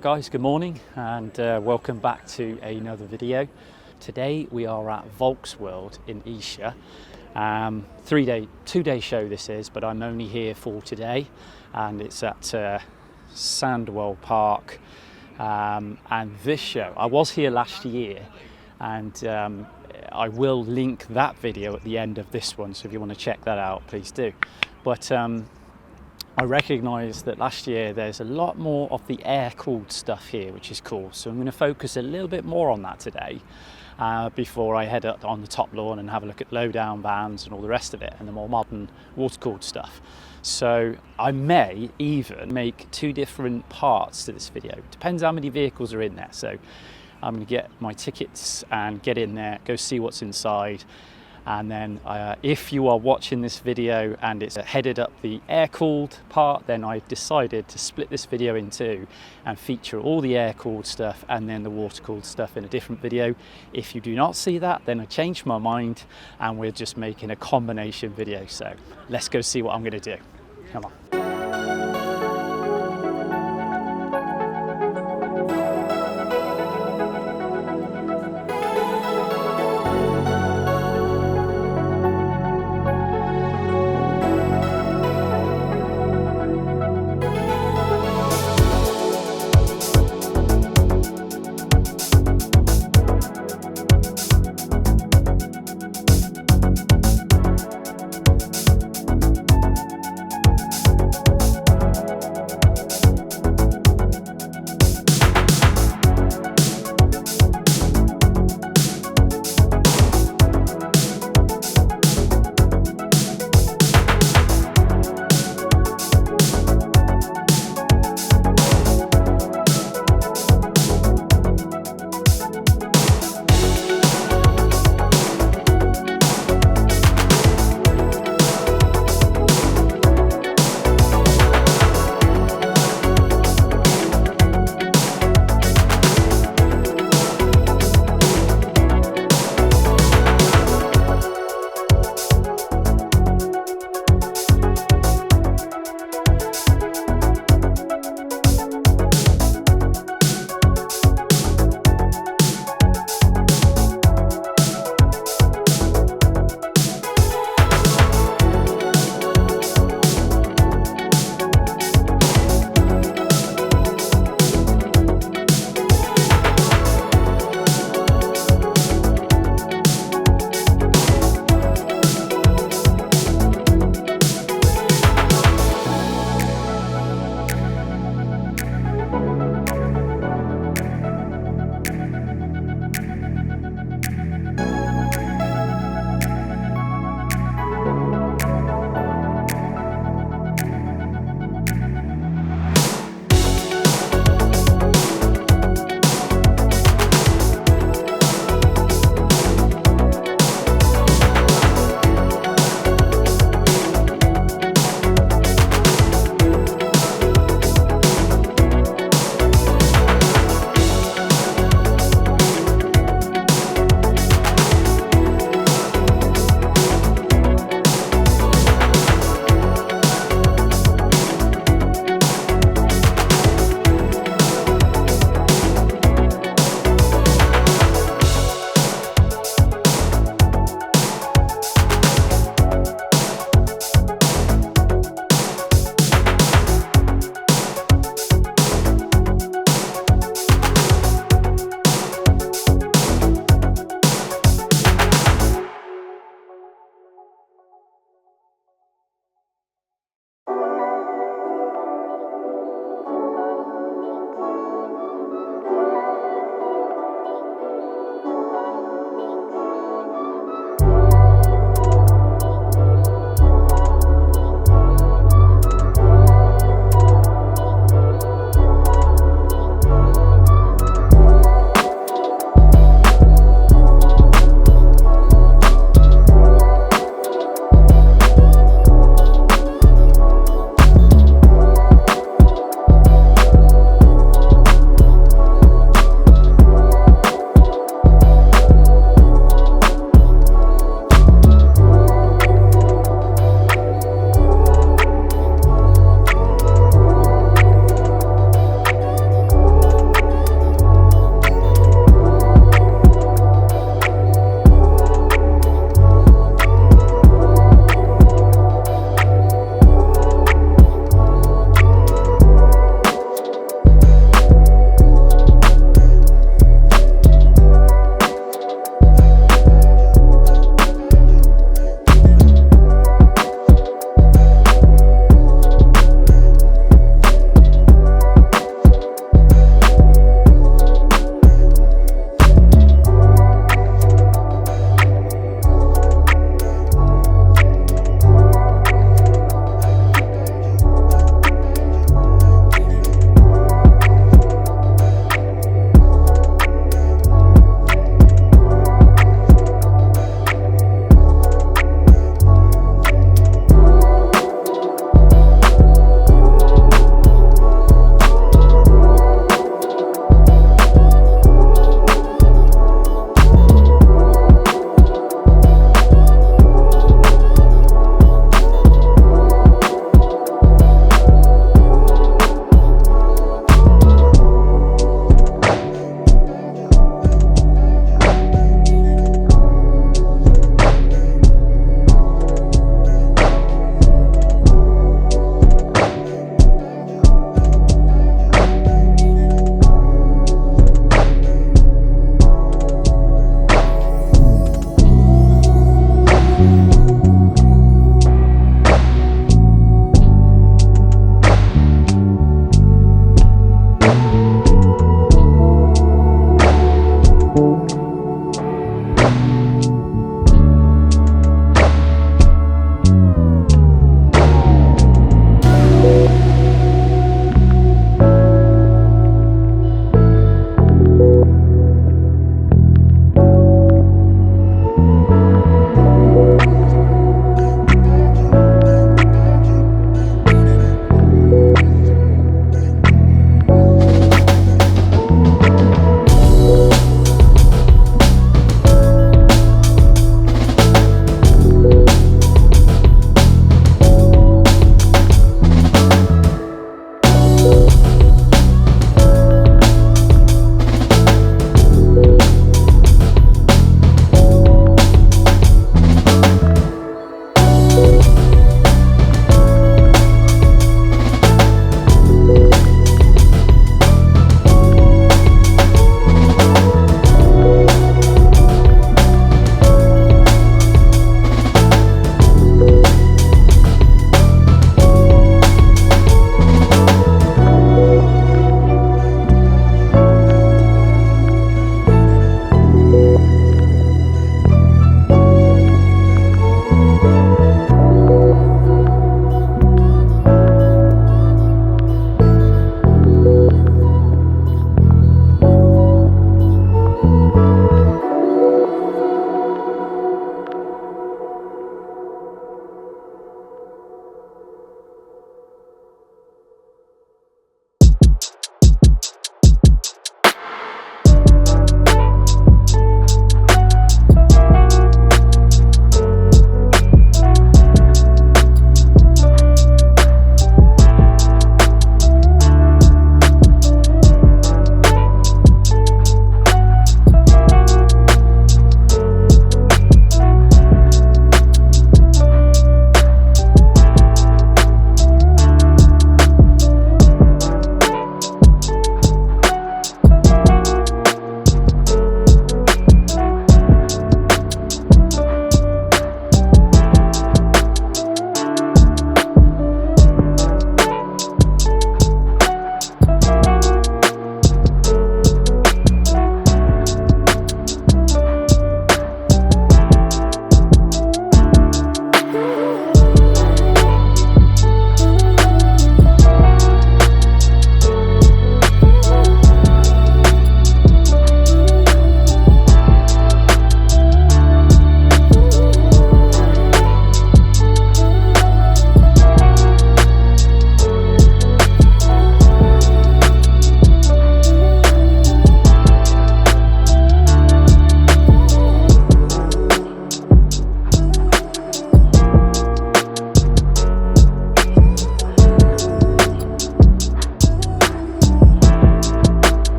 Right guys, good morning and welcome back to another video. Today we are at Volksworld in Esher. 2-day show this is, but I'm only here for today, and it's at Sandwell Park. And this show, I was here last year, and I will link that video at the end of this one, so if you want to check that out, please do. But I recognise that last year there's a lot more of the air-cooled stuff here, which is cool. So I'm going to focus a little bit more on that today before I head up on the top lawn and have a look at low-down vans and all the rest of it, and the more modern water-cooled stuff. So I may even make two different parts to this video. Depends how many vehicles are in there. So I'm going to get my tickets and get in there, go see what's inside. And then if you are watching this video and it's headed up the air-cooled part, then I've decided to split this video in two and feature all the air-cooled stuff and then the water-cooled stuff in a different video. If you do not see that, then I changed my mind and we're just making a combination video. So let's go see what I'm going to do. Come on.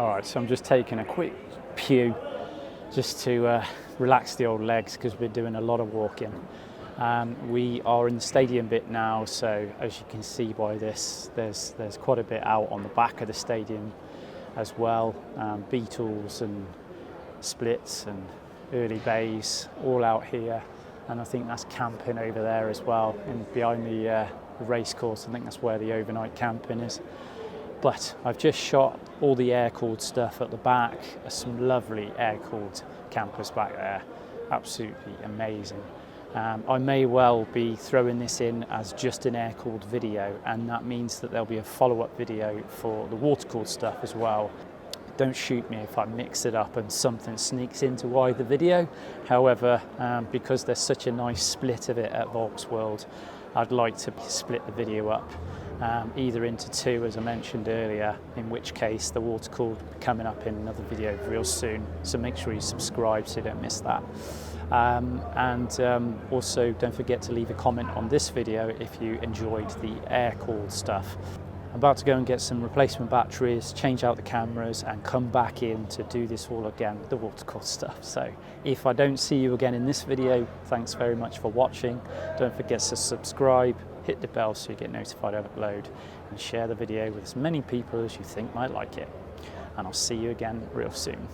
All right, so I'm just taking a quick pew just to relax the old legs because we're doing a lot of walking. We are in the stadium bit now, so as you can see by this, there's quite a bit out on the back of the stadium as well. Beetles and splits and early bays all out here, and I think that's camping over there as well, and behind the race course. I think that's where the overnight camping is. But I've just shot all the air-cooled stuff at the back. Some lovely air-cooled campers back there, absolutely amazing. I may well be throwing this in as just an air-cooled video, and that means that there'll be a follow-up video for the water-cooled stuff as well. Don't shoot me if I mix it up and something sneaks into either video. However, because there's such a nice split of it at Volksworld, I'd like to split the video up either into two, as I mentioned earlier, in which case the water-cooled will be coming up in another video real soon. So make sure you subscribe so you don't miss that. Also don't forget to leave a comment on this video if you enjoyed the air-cooled stuff. I'm about to go and get some replacement batteries, change out the cameras and come back in to do this all again with the water-cooled stuff. So if I don't see you again in this video, thanks very much for watching. Don't forget to subscribe, hit the bell so you get notified of upload, and share the video with as many people as you think might like it. And I'll see you again real soon.